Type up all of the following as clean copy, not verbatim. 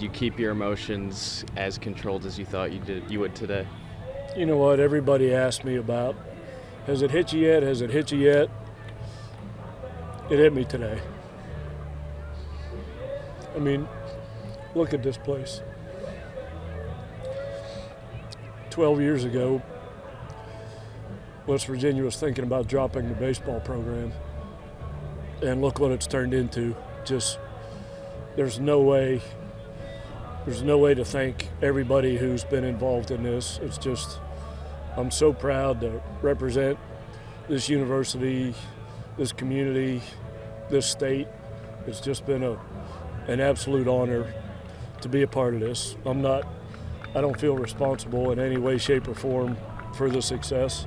You keep your emotions as controlled as you thought you would today? You know what everybody asks me about, has it hit you yet? Has it hit you yet? It hit me today. I mean, look at this place. 12 years ago, West Virginia was thinking about dropping the baseball program. And look what it's turned into. Just, there's no way to thank everybody who's been involved in this. It's just, I'm so proud to represent this university, this community, this state. It's just been an absolute honor to be a part of this. I don't feel responsible in any way, shape, or form for the success.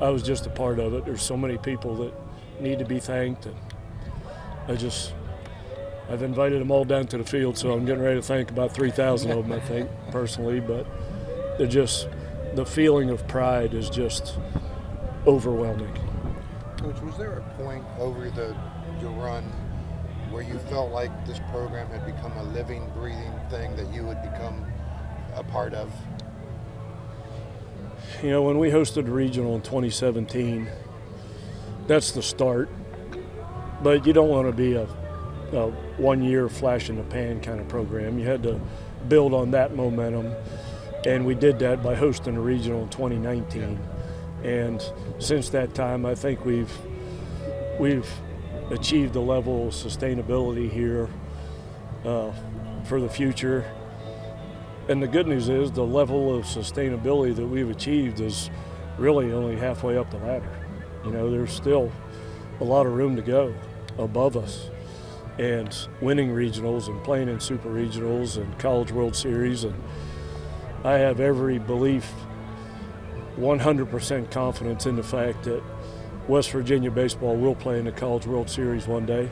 I was just a part of it. There's so many people that need to be thanked, and I've invited them all down to the field, so I'm getting ready to thank about 3,000 of them, I think, personally. But the feeling of pride is just overwhelming. Coach, was there a point over your run where you felt like this program had become a living, breathing thing that you would become a part of? You know, when we hosted the regional in 2017, that's the start. But you don't want to be a 1 year flash in the pan kind of program. You had to build on that momentum, and we did that by hosting the regional in 2019. And since that time, I think we've achieved a level of sustainability here for the future. And the good news is the level of sustainability that we've achieved is really only halfway up the ladder. You know, there's still a lot of room to go above us. And winning regionals and playing in super regionals and College World Series. And I have every belief, 100% confidence in the fact that West Virginia baseball will play in the College World Series one day.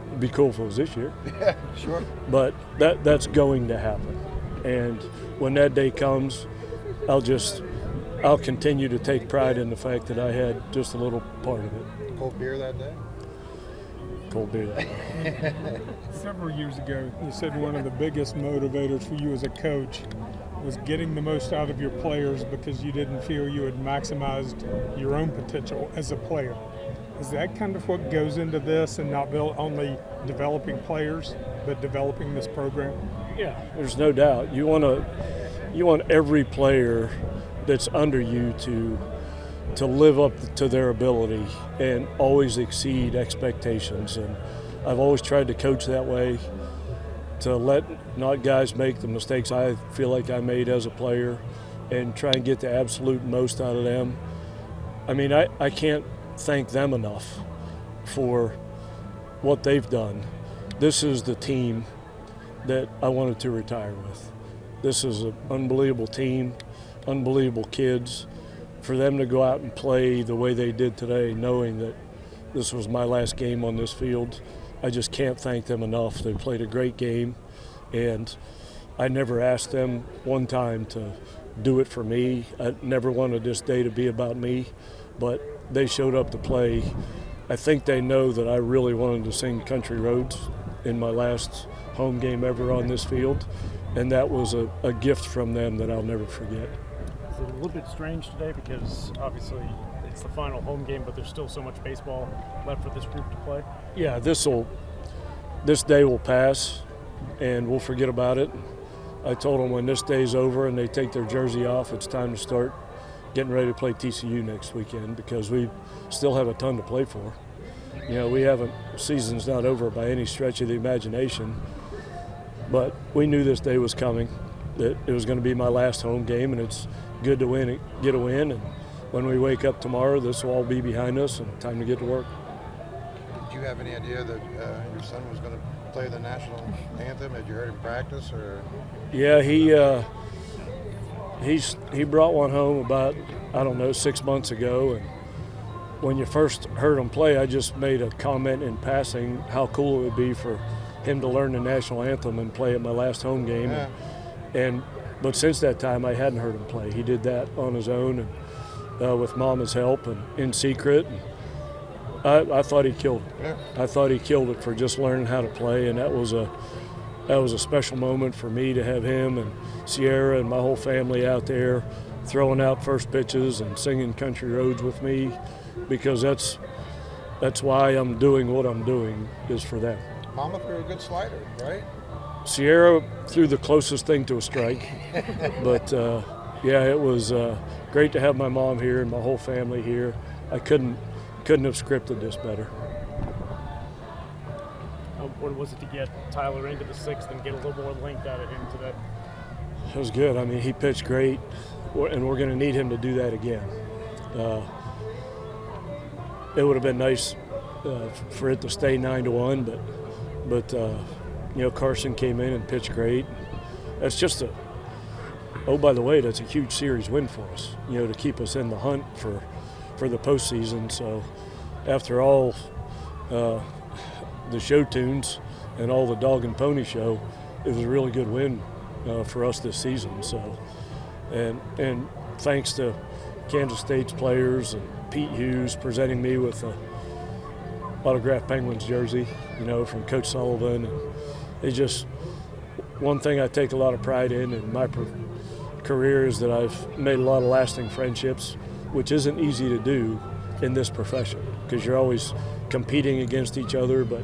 It'd be cool if it was this year. Yeah, sure. But that's going to happen. And when that day comes, I'll continue to take pride in the fact that I had just a little part of it. Cold beer that day? Cold beer that day. Several years ago, you said one of the biggest motivators for you as a coach was getting the most out of your players because you didn't feel you had maximized your own potential as a player. Is that kind of what goes into this, and not only developing players, but developing this program? Yeah, there's no doubt. You want every player that's under you to live up to their ability and always exceed expectations. And I've always tried to coach that way, to let not guys make the mistakes I feel like I made as a player and try and get the absolute most out of them. I mean, I can't thank them enough for what they've done. This is the team that I wanted to retire with. This is an unbelievable team, unbelievable kids. For them to go out and play the way they did today, knowing that this was my last game on this field, I just can't thank them enough. They played a great game, and I never asked them one time to do it for me. I never wanted this day to be about me, but they showed up to play. I think they know that I really wanted to sing Country Roads in my last home game ever on this field, and that was a gift from them that I'll never forget. It's a little bit strange today because obviously it's the final home game, but there's still so much baseball left for this group to play. Yeah, this day will pass, and we'll forget about it. I told them when this day's over and they take their jersey off, it's time to start getting ready to play TCU next weekend, because we still have a ton to play for. You know, season's not over by any stretch of the imagination, but we knew this day was coming, that it was going to be my last home game, and it's good to get a win. And when we wake up tomorrow, this will all be behind us and time to get to work. Did you have any idea that your son was going to play the national anthem? Had you heard him practice? Or? Yeah, he brought one home about, 6 months ago. And when you first heard him play, I just made a comment in passing how cool it would be for him to learn the national anthem and play at my last home game. Yeah. But since that time, I hadn't heard him play. He did that on his own and with Mama's help and in secret. And I thought he killed it. Yeah. I thought he killed it for just learning how to play, and that was a that was a special moment for me to have him and Sierra and my whole family out there throwing out first pitches and singing Country Roads with me, because that's why I'm doing what I'm doing, is for them. Mama threw a good slider, right? Sierra threw the closest thing to a strike, but yeah, it was great to have my mom here and my whole family here. I couldn't have scripted this better. What was it to get Tyler into the sixth and get a little more length out of him today? It was good. I mean, he pitched great, and we're going to need him to do that again. It would have been nice for it to stay 9-1, but you know, Carson came in and pitched great. That's just oh, by the way, that's a huge series win for us, you know, to keep us in the hunt for the postseason. So after all the show tunes and all the dog and pony show, it was a really good win for us this season. So, and thanks to Kansas State's players and Pete Hughes presenting me with a autographed Penguins jersey, you know, from Coach Sullivan. And it's just one thing I take a lot of pride in my career is that I've made a lot of lasting friendships, which isn't easy to do in this profession because you're always competing against each other. But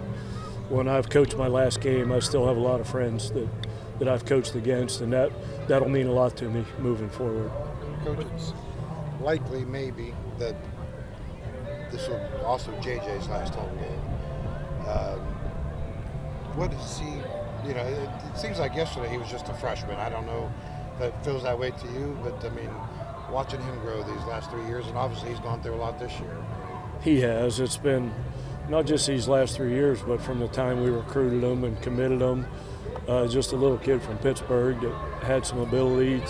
when I've coached my last game, I still have a lot of friends that I've coached against, and that'll mean a lot to me moving forward. Coach, it's likely maybe that this will also JJ's last home game. What is he, you know, it seems like yesterday he was just a freshman. I don't know if that feels that way to you, but I mean, watching him grow these last 3 years, and obviously he's gone through a lot this year. He has. It's been not just these last 3 years, but from the time we recruited him and committed him, just a little kid from Pittsburgh that had some ability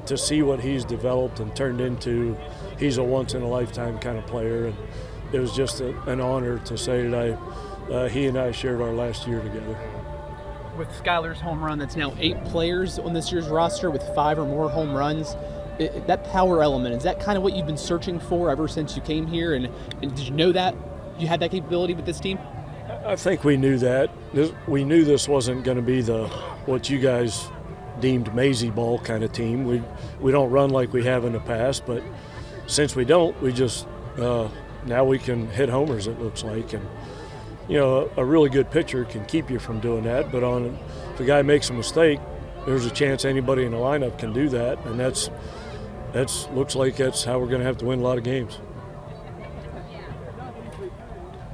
to see what he's developed and turned into. He's a once-in-a-lifetime kind of player, and it was just an honor to say that he and I shared our last year together. With Skyler's home run, that's now 8 players on this year's roster with 5 or more home runs. That power element, is that kind of what you've been searching for ever since you came here? And did you know that you had that capability with this team? I think we knew that. We knew this wasn't going to be what you guys deemed Mazey ball kind of team. We don't run like we have in the past, but since we don't, we just now we can hit homers, it looks like. And you know, a really good pitcher can keep you from doing that, but if a guy makes a mistake, there's a chance anybody in the lineup can do that, and that's looks like that's how we're going to have to win a lot of games.